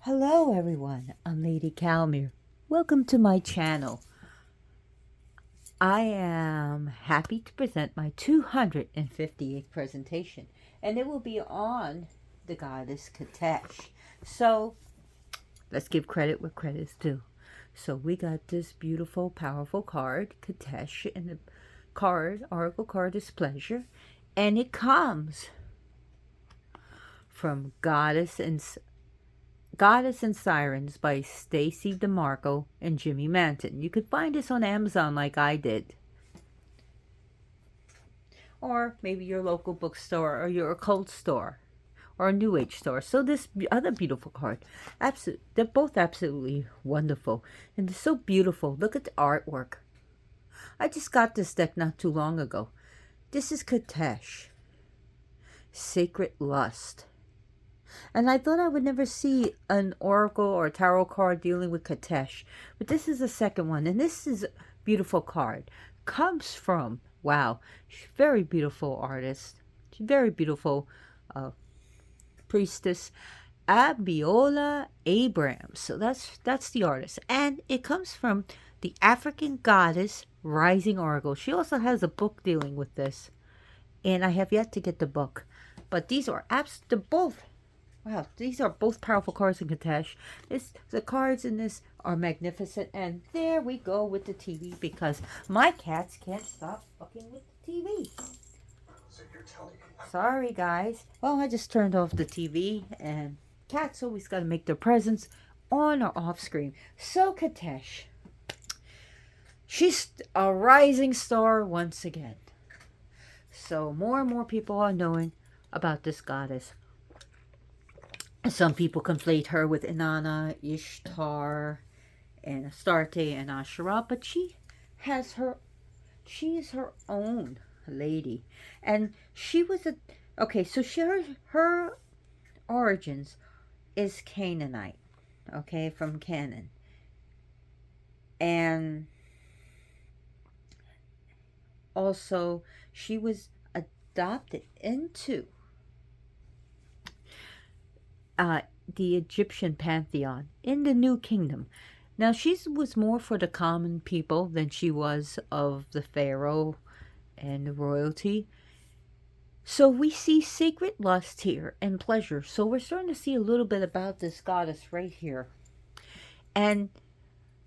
Hello everyone, I'm Lady Calmere. Welcome to my channel. I am happy to present my 258th presentation, and it will be on the goddess Qetesh. So let's give credit where credit is due. So we got this beautiful, powerful card, Qetesh, and the oracle card is pleasure, and it comes from Goddess and Sirens by Stacy DeMarco and Jimmy Manton. You could find this on Amazon like I did. Or maybe your local bookstore or your occult store or a New Age store. So this other beautiful card, they're both absolutely wonderful. And they're so beautiful. Look at the artwork. I just got this deck not too long ago. This is Qetesh, Sacred Lust. And I thought I would never see an oracle or a tarot card dealing with Qetesh. But this is the second one. And this is a beautiful card. Comes from, wow, very beautiful artist. Very beautiful priestess. Abiola Abrams. So that's the artist. And it comes from the African Goddess Rising Oracle. She also has a book dealing with this. And I have yet to get the book. But these are they're both. Wow, these are both powerful cards in Qetesh. The cards in this are magnificent. And there we go with the TV because my cats can't stop fucking with the TV. So you're telling me. Sorry, guys. Well, I just turned off the TV, and cats always got to make their presence on or off screen. So Qetesh, she's a rising star once again. So more and more people are knowing about this goddess. Some people conflate her with Inanna, Ishtar, and Astarte and Asherah, but she is her own lady. And she was her origins is Canaanite, okay, from Canaan. And also she was adopted into the Egyptian pantheon in the New Kingdom. Now, she was more for the common people than she was of the pharaoh and the royalty. So we see sacred lust here and pleasure. So we're starting to see a little bit about this goddess right here. And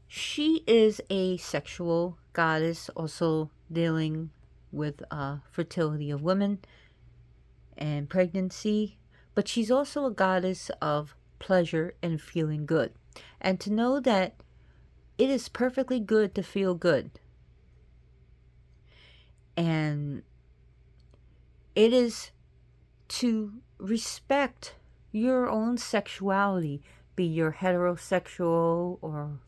she is a sexual goddess, also dealing with fertility of women and pregnancy. But she's also a goddess of pleasure and feeling good. And to know that it is perfectly good to feel good. And it is to respect your own sexuality, be your heterosexual or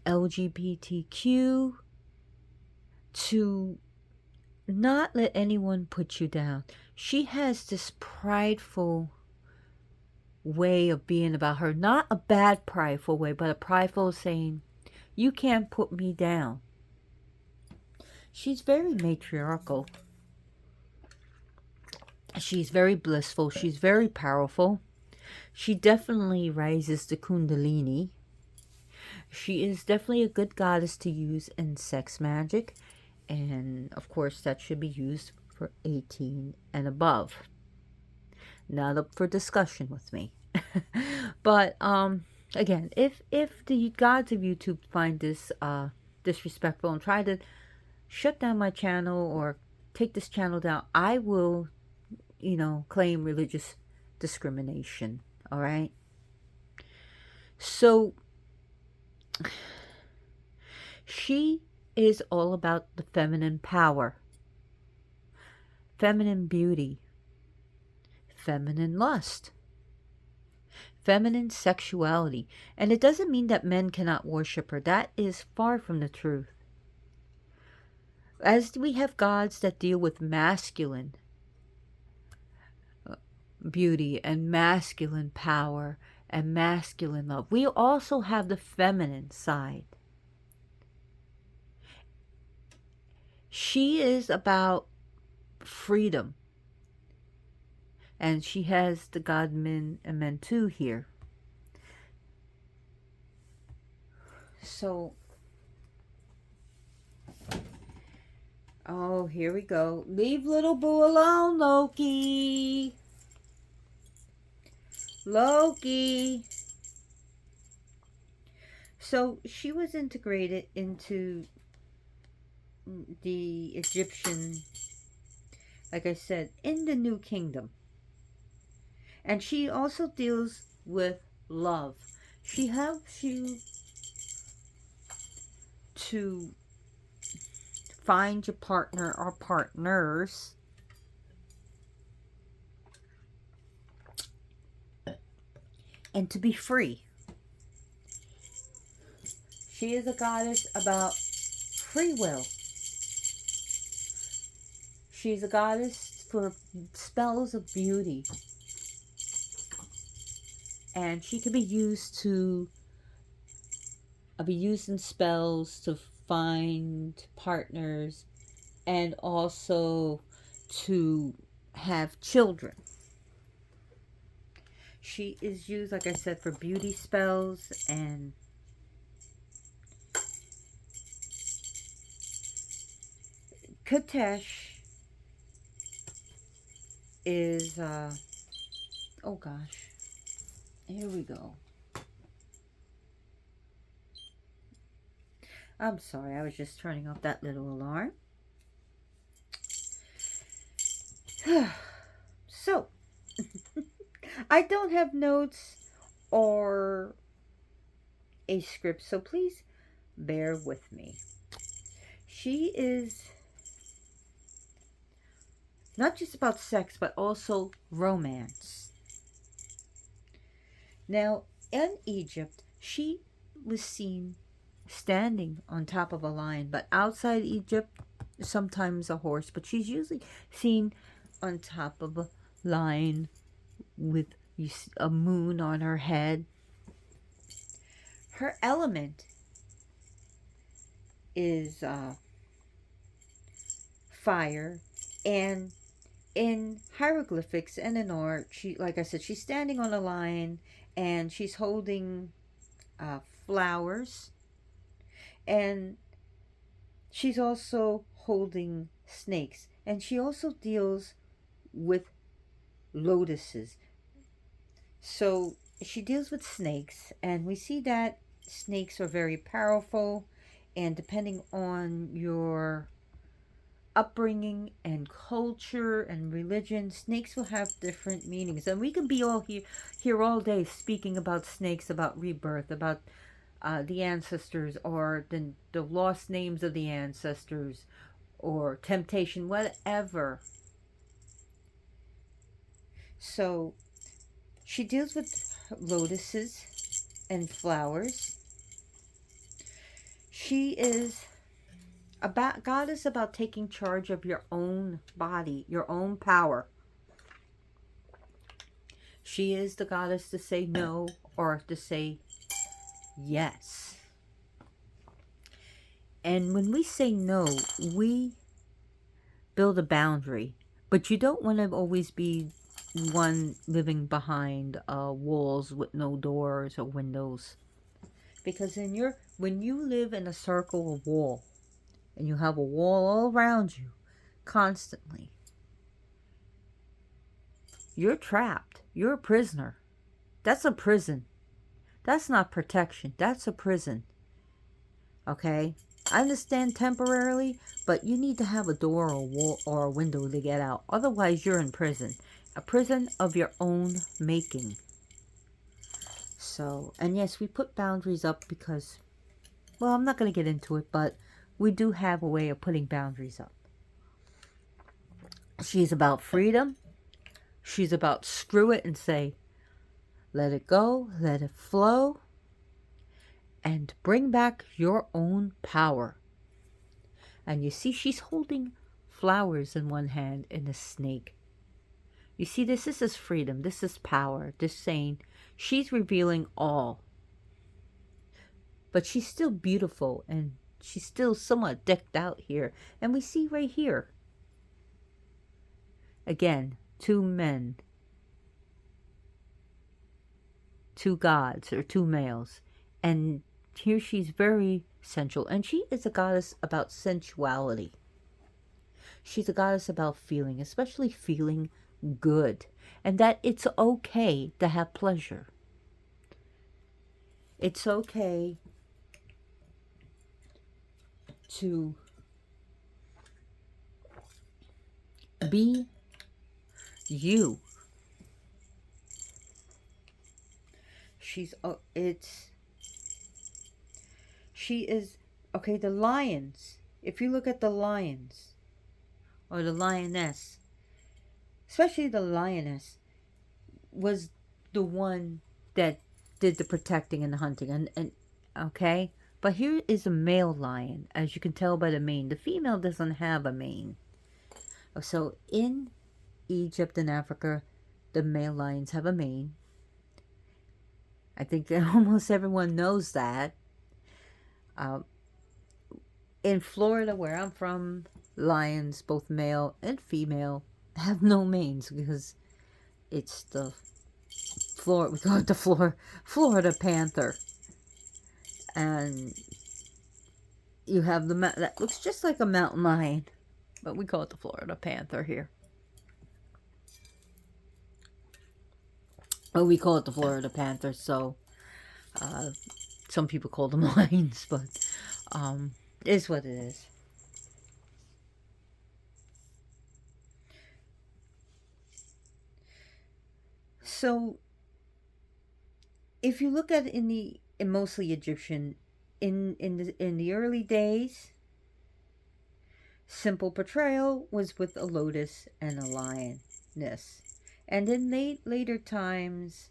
LGBTQ, to not let anyone put you down. She has this prideful way of being about her. Not a bad prideful way, but a prideful saying, you can't put me down. She's very matriarchal. She's very blissful. She's very powerful. She definitely raises the Kundalini. She is definitely a good goddess to use in sex magic. And of course, that should be used for 18 and above. Not up for discussion with me. But again, if the gods of YouTube find this disrespectful and try to shut down my channel or take this channel down, I will, claim religious discrimination. All right. So she is all about the feminine power, feminine beauty, feminine lust, feminine sexuality. And it doesn't mean that men cannot worship her. That is far from the truth. As we have gods that deal with masculine beauty and masculine power and masculine love, we also have the feminine side. She is about freedom, And she has the god Min and Mentu here. So, oh, here we go. Leave little Boo alone, Loki. Loki. So she was integrated into the Egyptian, like I said, in the New Kingdom. And she also deals with love. She helps you to find your partner or partners, and to be free. She is a goddess about free will. She's a goddess for spells of beauty. And she can be used to be used in spells to find partners and also to have children. She is used, like I said, for beauty spells, and Qetesh is, oh gosh, here we go. I'm sorry, I was just turning off that little alarm. So, I don't have notes or a script, so please bear with me. She is not just about sex, but also romance. Now, in Egypt, she was seen standing on top of a lion, but outside Egypt, sometimes a horse, but she's usually seen on top of a lion with a moon on her head. Her element is fire, and in hieroglyphics and in art, she, like I said, she's standing on a lion and she's holding flowers, and she's also holding snakes, and she also deals with lotuses. So she deals with snakes, and we see that snakes are very powerful, and depending on your upbringing and culture and religion, snakes will have different meanings. And we can be all here all day speaking about snakes, about rebirth, about the ancestors, or the lost names of the ancestors, or temptation, whatever. So she deals with lotuses and flowers. She is about goddess about taking charge of your own body, your own power. She is the goddess to say no or to say yes. And when we say no, we build a boundary. But you don't want to always be one living behind walls with no doors or windows. Because when you live in a circle of wall, and you have a wall all around you constantly, you're trapped. You're a prisoner. That's a prison. That's not protection. That's a prison. Okay? I understand temporarily, but you need to have a door or a wall or a window to get out. Otherwise, you're in prison. A prison of your own making. So, and yes, we put boundaries up because, well, I'm not going to get into it, but we do have a way of putting boundaries up. She's about freedom. She's about screw it and say, let it go, let it flow, and bring back your own power. And you see, she's holding flowers in one hand and a snake. You see, this is freedom. This is power. This saying, she's revealing all. But she's still beautiful, and she's still somewhat decked out here. And we see right here, again, two men two gods or two males. And here she's very sensual. And she is a goddess about sensuality. She's a goddess about feeling, especially feeling good. And that it's okay to have pleasure. It's okay to be you. She's it's she is okay. The lions, if you look at the lions or the lioness, especially the lioness, was the one that did the protecting and the hunting. And okay, but here is a male lion, as you can tell by the mane. The female doesn't have a mane. So in Egypt and Africa, the male lions have a mane. I think almost everyone knows that. Uh, in Florida, where I'm from, lions, both male and female, have no manes because it's the we call it the Florida panther, and you have that looks just like a mountain lion, but we call it the Florida panther here. Oh, we call it the Florida panther. So, some people call them lions, but it is what it is. So, if you look at it in mostly Egyptian, in the early days, simple portrayal was with a lotus and a lioness, and in later times,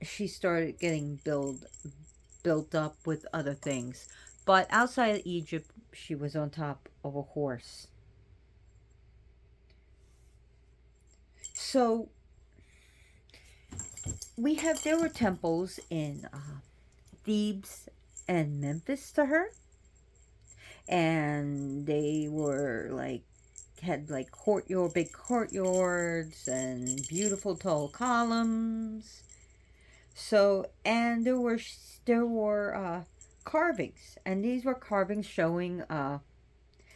she started getting built up with other things. But outside of Egypt, she was on top of a horse. So there were temples in Thebes and Memphis to her, and they were had big courtyards and beautiful tall columns. So, and there were carvings, and these were carvings showing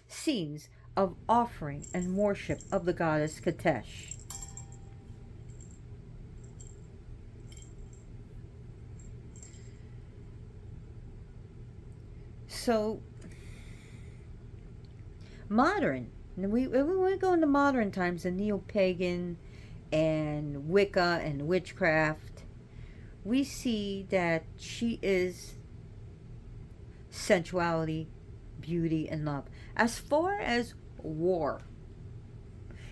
scenes of offering and worship of the goddess Qetesh. So, modern. We go into modern times, the neo-pagan and Wicca and witchcraft. We see that she is sensuality, beauty, and love. As far as war,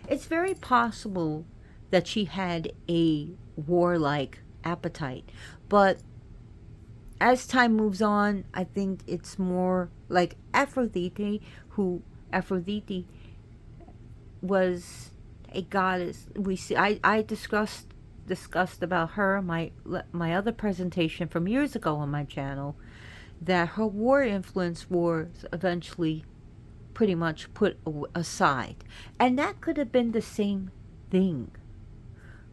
it's very possible that she had a warlike appetite, but as time moves on, I think it's more like Aphrodite, Aphrodite was a goddess. We see. I discussed about her my other presentation from years ago on my channel, that her war influence was eventually pretty much put aside, and that could have been the same thing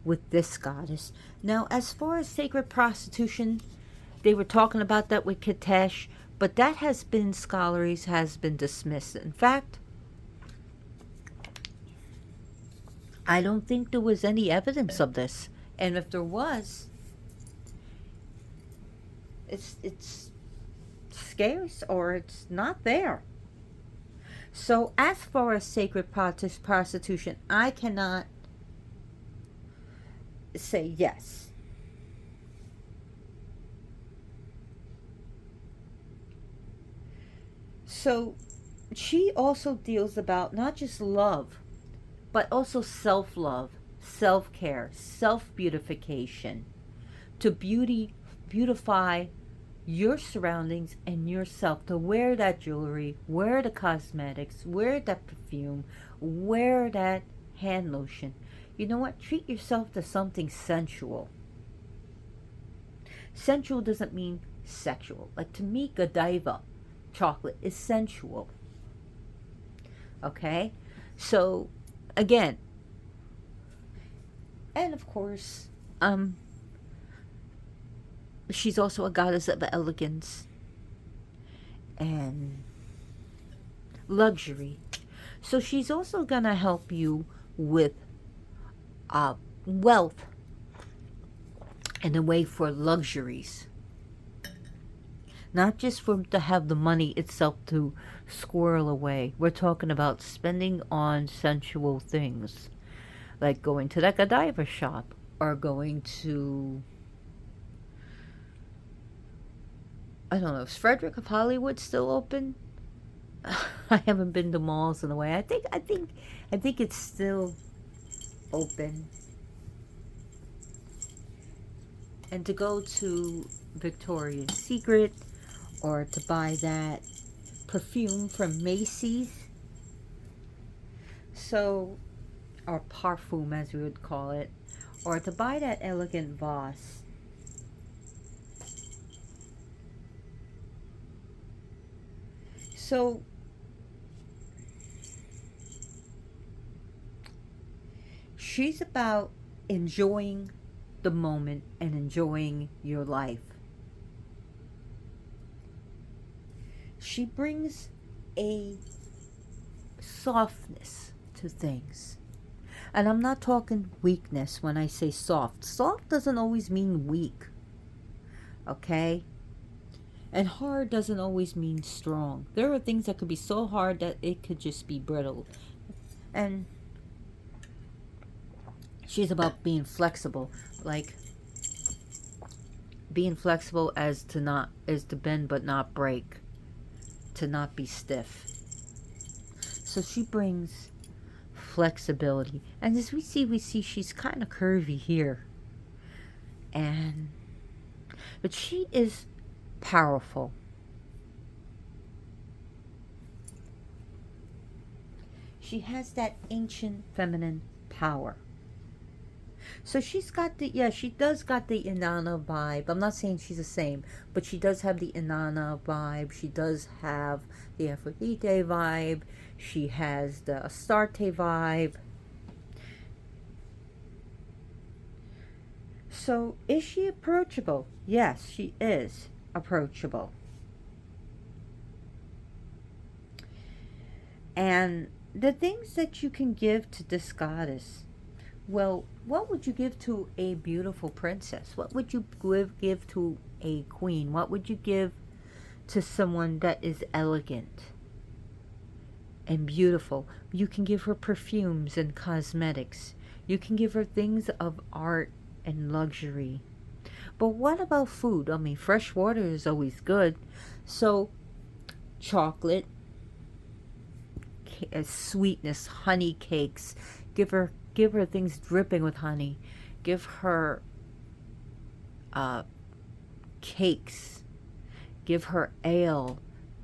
with this goddess. Now, as far as sacred prostitution, they were talking about that with Qetesh, but that has been dismissed. In fact, I don't think there was any evidence of this. And if there was, it's scarce or it's not there. So as far as sacred prostitution, I cannot say yes. So she also deals about not just love, but also self-love, self-care, self-beautification, to beautify your surroundings and yourself, to wear that jewelry, wear the cosmetics, wear that perfume, wear that hand lotion. You know what? Treat yourself to something sensual. Sensual doesn't mean sexual. Like, to me, Godiva chocolate is sensual. Okay? So, again, and of course, Um, she's also a goddess of elegance and luxury. So she's also gonna help you with uh, wealth and a way for luxuries. Not just for to have the money itself to squirrel away. We're talking about spending on sensual things, like going to like a diver shop or going to, I don't know, is Frederick of Hollywood still open? I haven't been to malls in a way. I think it's still open. And to go to Victoria's Secret or to buy that perfume from Macy's. So, or parfum as we would call it, or to buy that elegant vase. So, she's about enjoying the moment and enjoying your life. She brings a softness to things. And I'm not talking weakness when I say soft. Soft doesn't always mean weak. Okay? And hard doesn't always mean strong. There are things that could be so hard that it could just be brittle. And she's about being flexible. Like being flexible as to bend but not break. To not be stiff. So she brings flexibility. And as we see she's kind of curvy here. But she is powerful. She has that ancient feminine power. So she does got the Inanna vibe. I'm not saying she's the same, but she does have the Inanna vibe. She does have the Aphrodite vibe. She has the Astarte vibe. So is she approachable? Yes, she is approachable. And the things that you can give to this goddess, well, what would you give to a beautiful princess? What would you give to a queen? What would you give to someone that is elegant and beautiful? You can give her perfumes and cosmetics. You can give her things of art and luxury. But what about food? I mean, fresh water is always good. So, chocolate, sweetness, honey cakes. Give her things dripping with honey. Give her cakes. Give her ale.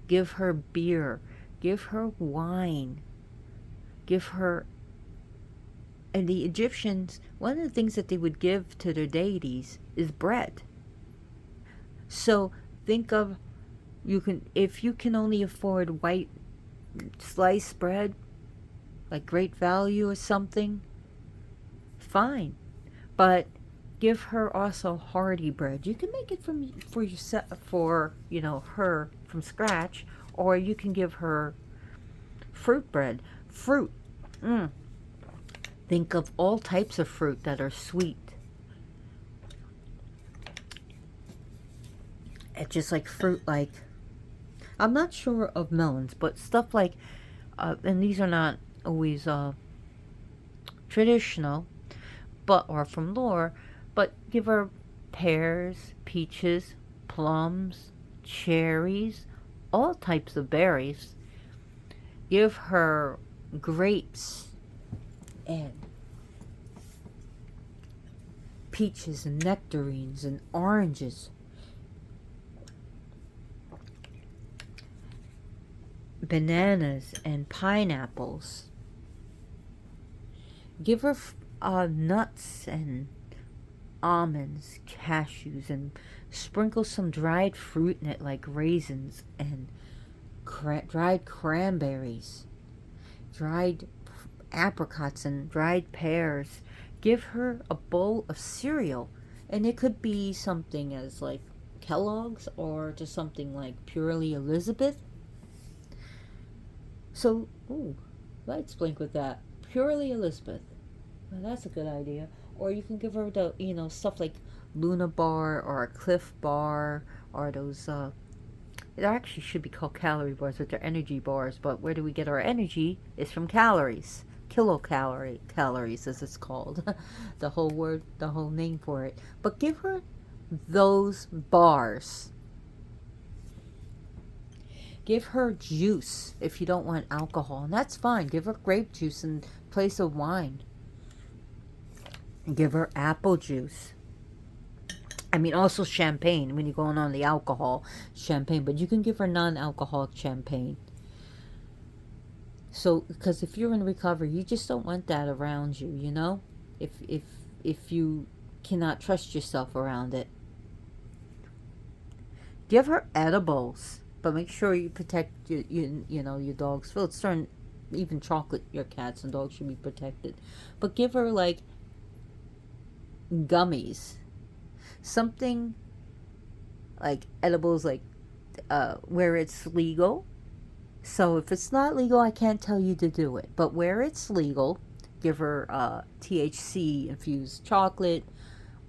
Give her beer. Give her wine. Give her. And the Egyptians, one of the things that they would give to their deities is bread. So think of, if you can only afford white sliced bread, like Great Value or something, fine. But give her also hearty bread. You can make it her from scratch, or you can give her fruit bread. Fruit. Think of all types of fruit that are sweet. It's just like fruit, like, I'm not sure of melons, but stuff like, and these are not always traditional, or from lore, but give her pears, peaches, plums, cherries, all types of berries. Give her grapes and peaches and nectarines and oranges. Bananas and pineapples. Give her nuts and almonds, cashews, and sprinkle some dried fruit in it, like raisins and dried cranberries, dried apricots and dried pears. Give her a bowl of cereal. And it could be something as like Kellogg's or just something like Purely Elizabeth. So, ooh, lights blink with that. Purely Elizabeth. Well, that's a good idea. Or you can give her the, stuff like Luna Bar or a Cliff Bar or those, it actually should be called calorie bars, which are energy bars, but where do we get our energy? Is from calories. Calories, as it's called. The whole word, the whole name for it. But give her those bars. Give her juice if you don't want alcohol, and that's fine. Give her grape juice in place of wine. Give her apple juice. I mean, also champagne when you're going on the alcohol, champagne, but you can give her non-alcoholic champagne. So, because if you're in recovery, you just don't want that around you, you know? If you cannot trust yourself around it. Give her edibles, but make sure you protect your dog's food. Certain, even chocolate, your cats and dogs should be protected. But give her like gummies, something like edibles, like where it's legal. So if it's not legal, I can't tell you to do it. But where it's legal, give her THC infused chocolate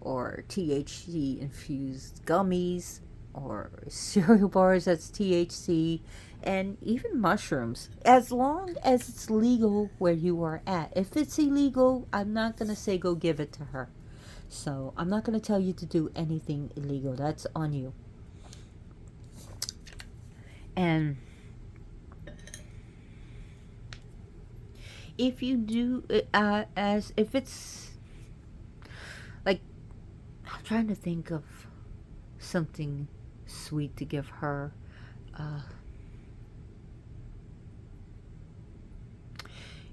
or THC infused gummies or cereal bars that's THC, and even mushrooms, as long as it's legal where you are at. If it's illegal, I'm not going to say go give it to her. So I'm not going to tell you to do anything illegal. That's on you. And if you do, as if it's like, I'm trying to think of something sweet to give her.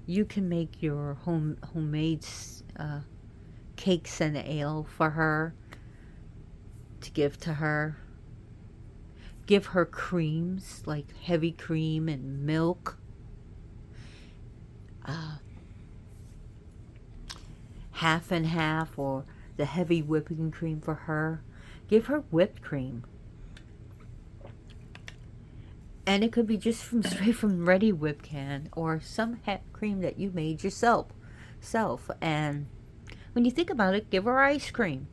You can make your homemade cakes and ale for her to give to her. Give her creams, like heavy cream and milk. Half and half, or the heavy whipping cream for her. Give her whipped cream. And it could be just straight from ready whip can, or some cream that you made yourself. And when you think about it, give her ice cream.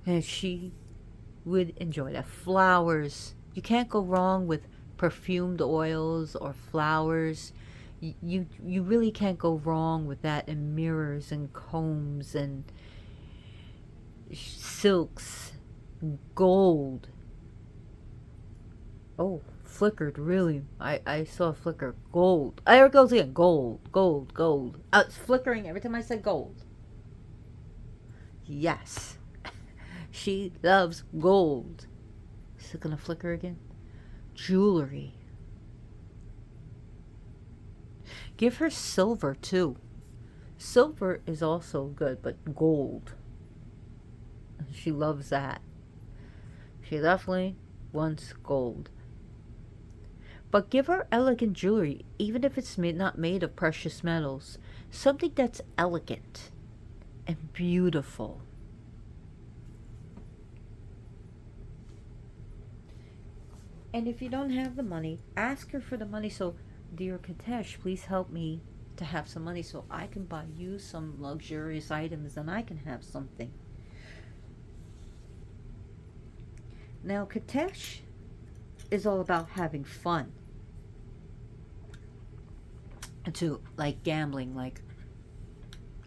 And she would enjoy that. Flowers. You can't go wrong with perfumed oils or flowers. You really can't go wrong with that, and mirrors and combs and silks, gold. Oh, flickered, really. I saw a flicker. Gold. There it goes again. Gold. It's flickering every time I said gold. Yes. She loves gold. Is it going to flicker again? Jewelry. Give her silver, too. Silver is also good, but gold. She loves that. She definitely wants gold. But give her elegant jewelry, even if it's not made of precious metals. Something that's elegant and beautiful. And if you don't have the money, ask her for the money. So, dear Qetesh, please help me to have some money so I can buy you some luxurious items and I can have something. Now, Qetesh is all about having fun. To like gambling, like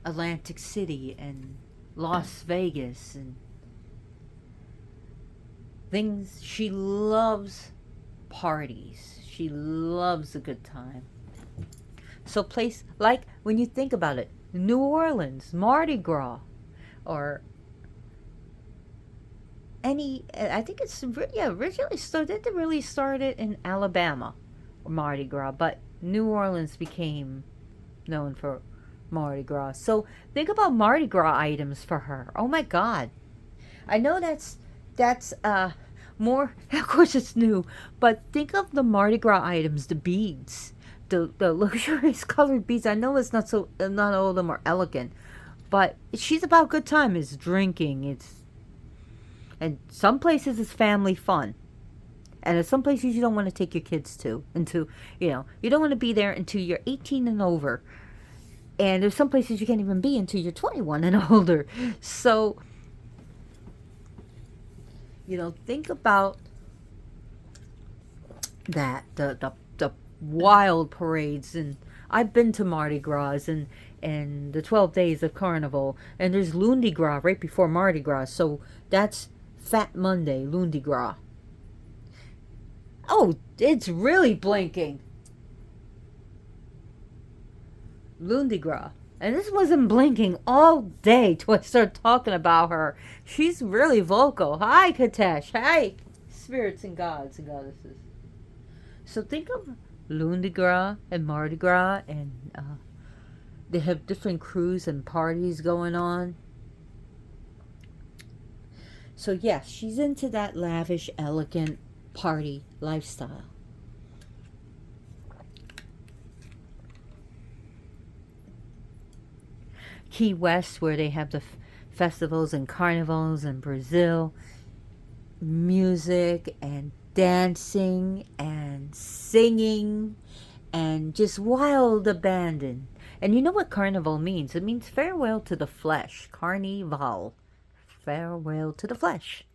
Atlantic City and Las Vegas and things. She loves parties. She loves a good time. So place like, when you think about it, New Orleans, Mardi Gras, or any, I think it's, originally started, didn't really start it in Alabama, Mardi Gras, but New Orleans became known for Mardi Gras. So think about Mardi Gras items for her. Oh my God. I know that's more, of course it's new, but think of the Mardi Gras items, the beads, the luxurious colored beads. I know it's not all of them are elegant, but she's about good time. It's drinking. It's and some places it's family fun. And in some places you don't want to take your kids to until you don't want to be there until you're 18 and over. And there's some places you can't even be until you're 21 and older. So, think about that the wild parades. And I've been to Mardi Gras and the 12 days of Carnival, and there's Lundi Gras right before Mardi Gras. So that's Fat Monday, Lundi Gras. Oh, it's really blinking. Lundi Gras. And this wasn't blinking all day till I started talking about her. She's really vocal. Hi, Qetesh. Hi, spirits and gods and goddesses. So think of Lundi Gras and Mardi Gras, and they have different crews and parties going on. So yes, she's into that lavish, elegant party lifestyle. Key West, where they have the festivals and carnivals in Brazil, music and dancing and singing and just wild abandon. And you know what carnival means? It means farewell to the flesh. Carnival. Farewell to the flesh.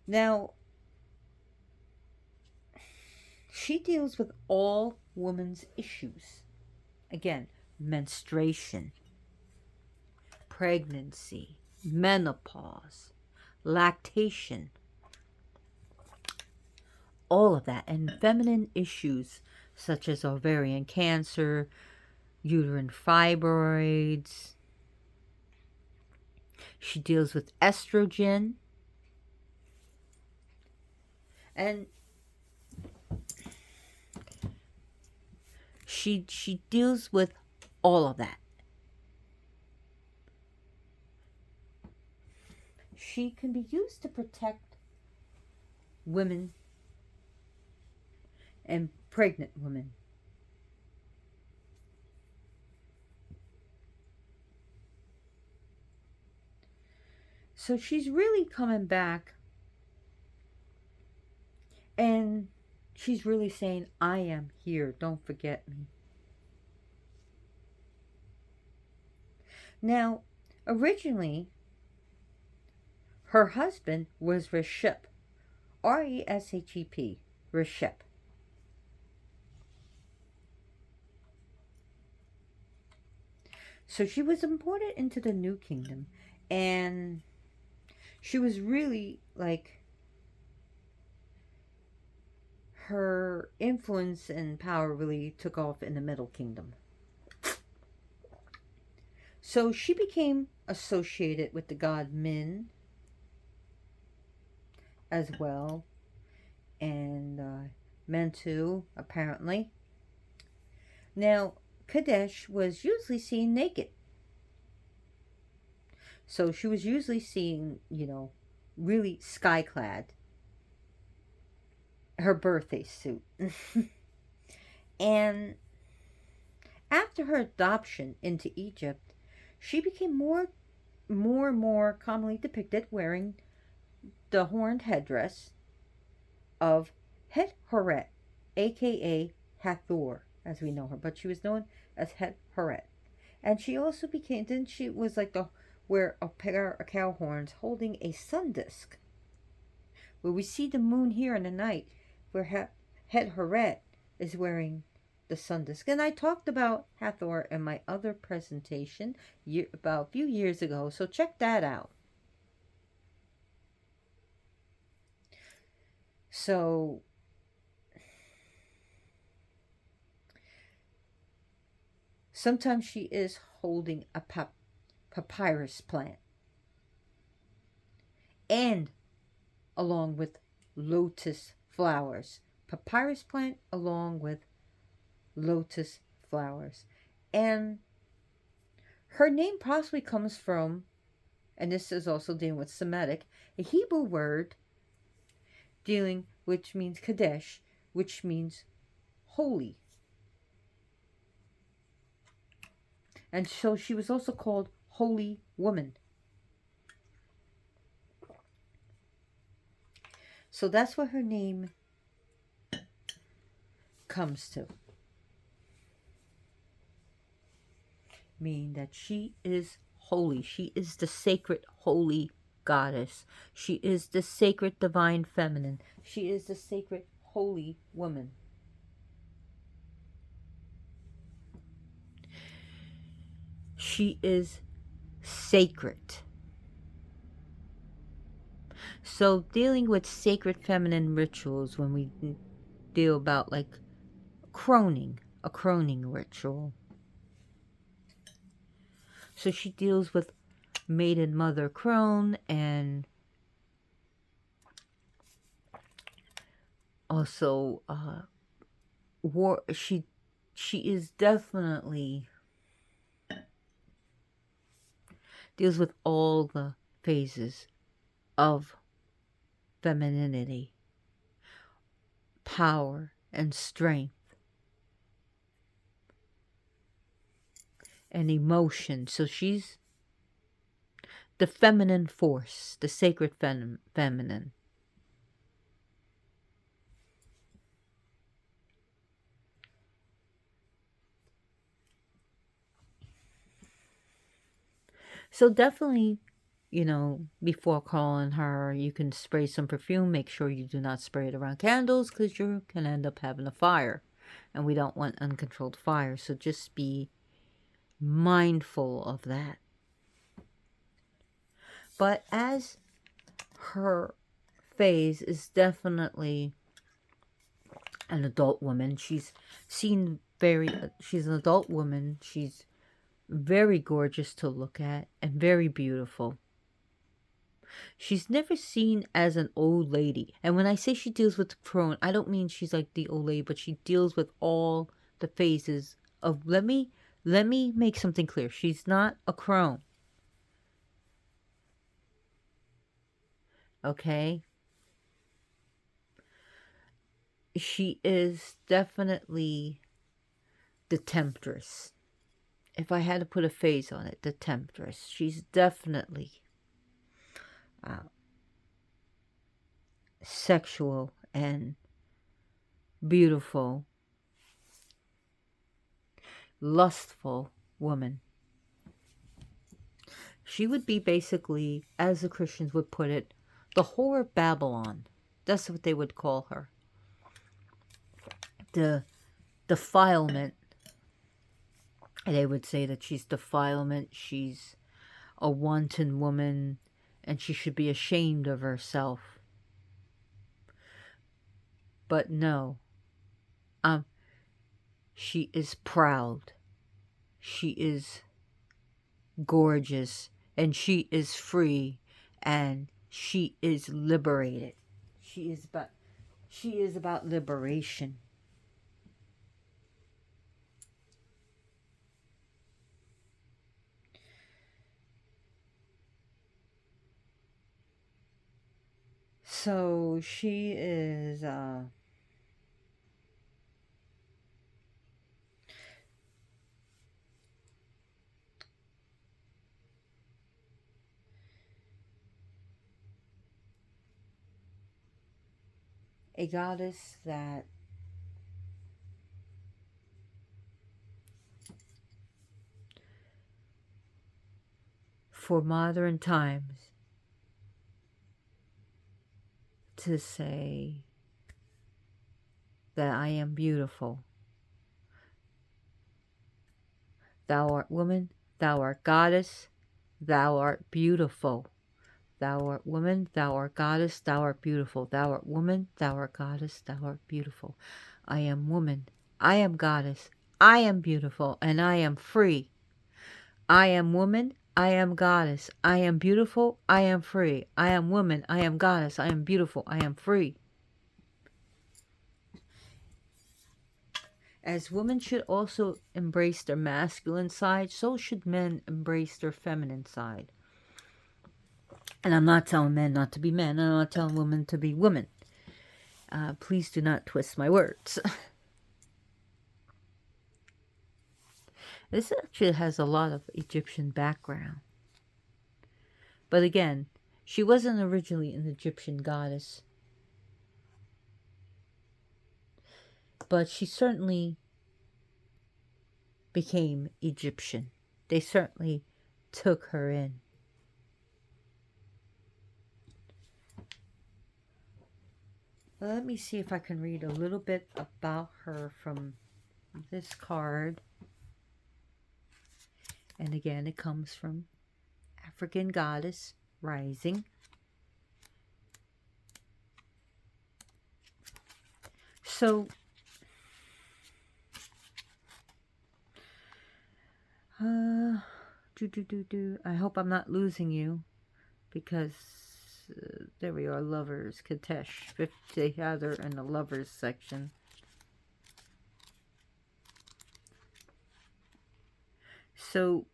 Now, she deals with all women's issues. Again, menstruation, pregnancy, menopause, lactation, all of that, and feminine issues such as ovarian cancer, uterine fibroids. She deals with estrogen, and she deals with all of that. She can be used to protect women and pregnant women. So she's really coming back, and she's really saying, I am here, don't forget me. Now, originally, her husband was Risibg, Reshep, Risibg. So she was imported into the New Kingdom, and she was really like, her influence and power really took off in the Middle Kingdom. So she became associated with the god Min as well, and Mentu, apparently. Now, Qetesh was usually seen naked. So she was usually seen, really sky-clad. Her birthday suit. And after her adoption into Egypt, she became more and more commonly depicted wearing the horned headdress of Het Horet, aka Hathor, as we know her, but she was known as Het Horet. And she also became, then she was like wear a pair of cow horns holding a sun disk. Where we see the moon here in the night, where Het Horet is wearing the sun disk. And I talked about Hathor in my other presentation about a few years ago, so check that out. So sometimes she is holding a papyrus plant, and along with lotus flowers. Papyrus plant along with lotus flowers. And her name possibly comes from, and this is also dealing with Semitic, a Hebrew word dealing, which means Qetesh, which means holy. And so she was also called Holy Woman. So that's where her name comes to. Meaning that she is holy. She is the sacred, holy goddess. She is the sacred, divine feminine. She is the sacred, holy woman. She is sacred. So dealing with sacred feminine rituals, when we deal about like a croning ritual. So she deals with maiden mother crone, and also war. She is definitely deals with all the phases of femininity, power, and strength, and emotion. So she's the feminine force, the sacred feminine. So definitely, before calling her, you can spray some perfume. Make sure you do not spray it around candles, because you can end up having a fire. And we don't want uncontrolled fire. So just be mindful of that. But as her phase is definitely an adult woman, she's an adult woman. She's very gorgeous to look at and very beautiful. She's never seen as an old lady. And when I say she deals with crone, I don't mean she's like the old lady, but she deals with all the phases of let me make something clear. She's not a crone. Okay? She is definitely the temptress. If I had to put a phase on it, the temptress. She's definitely sexual and beautiful, lustful woman. She would be basically, as the Christians would put it, the whore of Babylon. That's what they would call her. The defilement. They would say that she's defilement. She's a wanton woman, and she should be ashamed of herself. But no. She is proud. She is gorgeous, and she is free, and she is liberated. She is about liberation. So she is a goddess that for modern times to say that I am beautiful. Thou art woman, thou art goddess, thou art beautiful. Thou art woman, thou art goddess, thou art beautiful. Thou art woman, thou art goddess, thou art beautiful. I am woman, I am goddess, I am beautiful, and I am free. I am woman, I am goddess, I am beautiful, I am free. I am woman, I am goddess, I am beautiful, I am free. As women should also embrace their masculine side, so should men embrace their feminine side. And I'm not telling men not to be men, and I'm not telling women to be women. Please do not twist my words. This actually has a lot of Egyptian background. But again, she wasn't originally an Egyptian goddess. But she certainly became Egyptian. They certainly took her in. Let me see if I can read a little bit about her from this card. And again, it comes from African Goddess Rising. So, I hope I'm not losing you, because there we are, lovers, Qetesh, 50 other in the lovers section. So,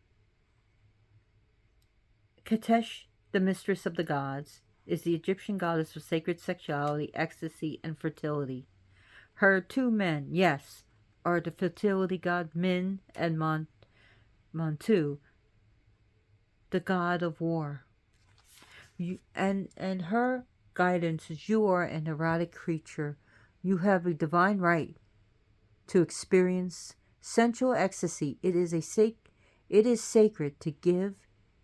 Qetesh, the mistress of the gods, is the Egyptian goddess of sacred sexuality, ecstasy, and fertility. Her two men, yes, are the fertility god Min and Montu, the god of war. And her guidance is, you are an erotic creature. You have a divine right to experience sensual ecstasy. It is sacred to give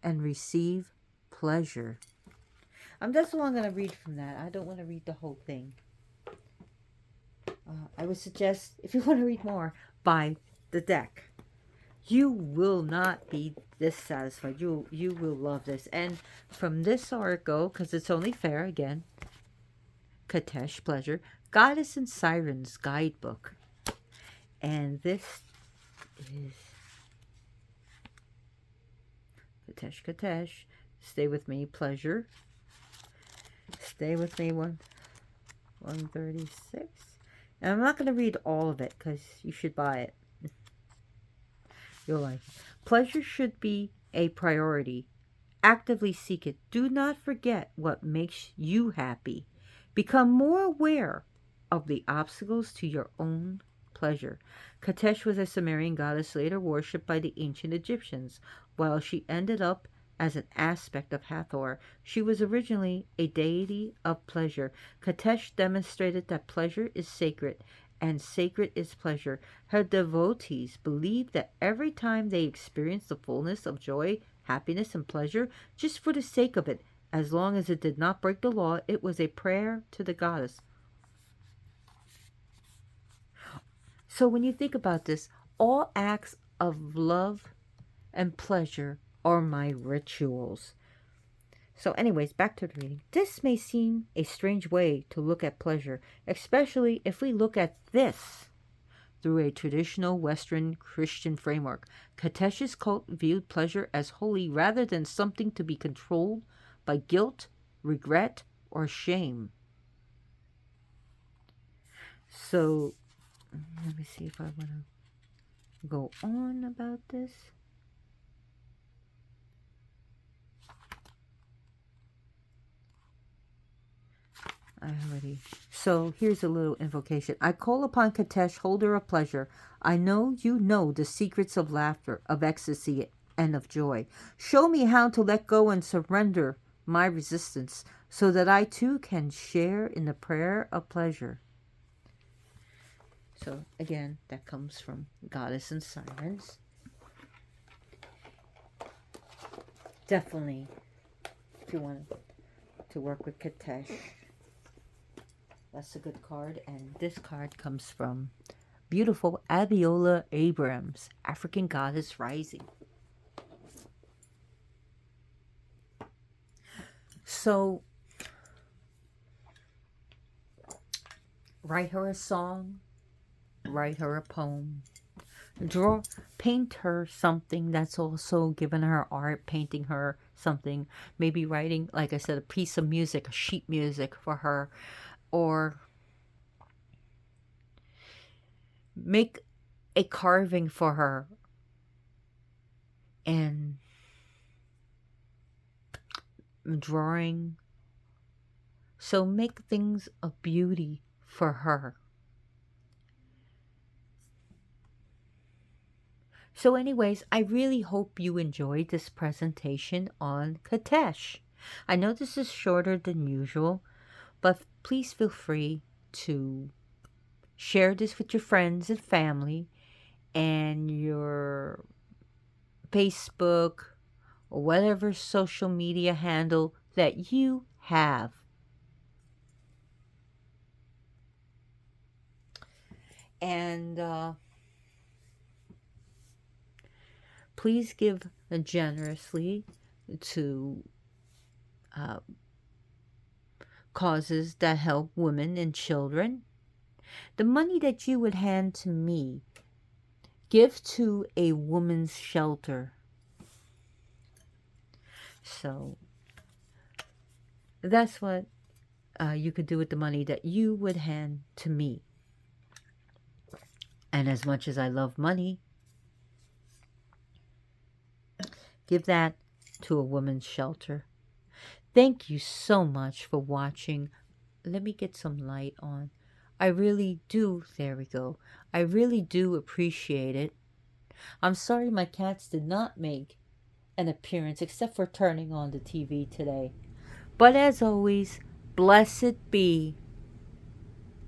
and receive pleasure. That's all I'm going to read from that. I don't want to read the whole thing. I would suggest, if you want to read more, buy the deck. You will not be dissatisfied. You will love this. And from this article, because it's only fair, again, Qetesh, pleasure, Goddess and Sirens guidebook. And this is Qetesh. Stay with me, pleasure. Stay with me, 136. And I'm not going to read all of it, because you should buy it. You'll like it. Pleasure should be a priority. Actively seek it. Do not forget what makes you happy. Become more aware of the obstacles to your own pleasure. Qetesh was a Sumerian goddess later worshipped by the ancient Egyptians. While she ended up as an aspect of Hathor, she was originally a deity of pleasure. Qetesh demonstrated that pleasure is sacred, and sacred is pleasure. Her devotees believed that every time they experienced the fullness of joy, happiness, and pleasure, just for the sake of it, as long as it did not break the law, it was a prayer to the goddess. So when you think about this, all acts of love and pleasure are my rituals. So anyways, back to the reading. This may seem a strange way to look at pleasure, especially if we look at this through a traditional Western Christian framework. Qetesh's cult viewed pleasure as holy rather than something to be controlled by guilt, regret, or shame. So, let me see if I want to go on about this. So here's a little invocation. I call upon Qetesh, holder of pleasure. I know you know the secrets of laughter, of ecstasy, and of joy. Show me how to let go and surrender my resistance, so that I too can share in the prayer of pleasure. So again, that comes from Goddess and Sirens. Definitely, if you want to work with Qetesh, that's a good card. And this card comes from beautiful Abiola Abrams, African Goddess Rising. So, write her a song, write her a poem, paint her something that's also given her art, painting her something, maybe writing, like I said, a piece of music, a sheet music for her, or make a carving for her and drawing. So make things of beauty for her. So, anyways, I really hope you enjoyed this presentation on Qetesh. I know this is shorter than usual, but please feel free to share this with your friends and family and your Facebook or whatever social media handle that you have. And please give generously to uh, causes that help women and children. The money that you would hand to me, give to a woman's shelter. So that's what you could do with the money that you would hand to me. And as much as I love money, give that to a woman's shelter. Thank you so much for watching. Let me get some light on. I really do. There we go. I really do appreciate it. I'm sorry my cats did not make an appearance except for turning on the TV today. But as always, blessed be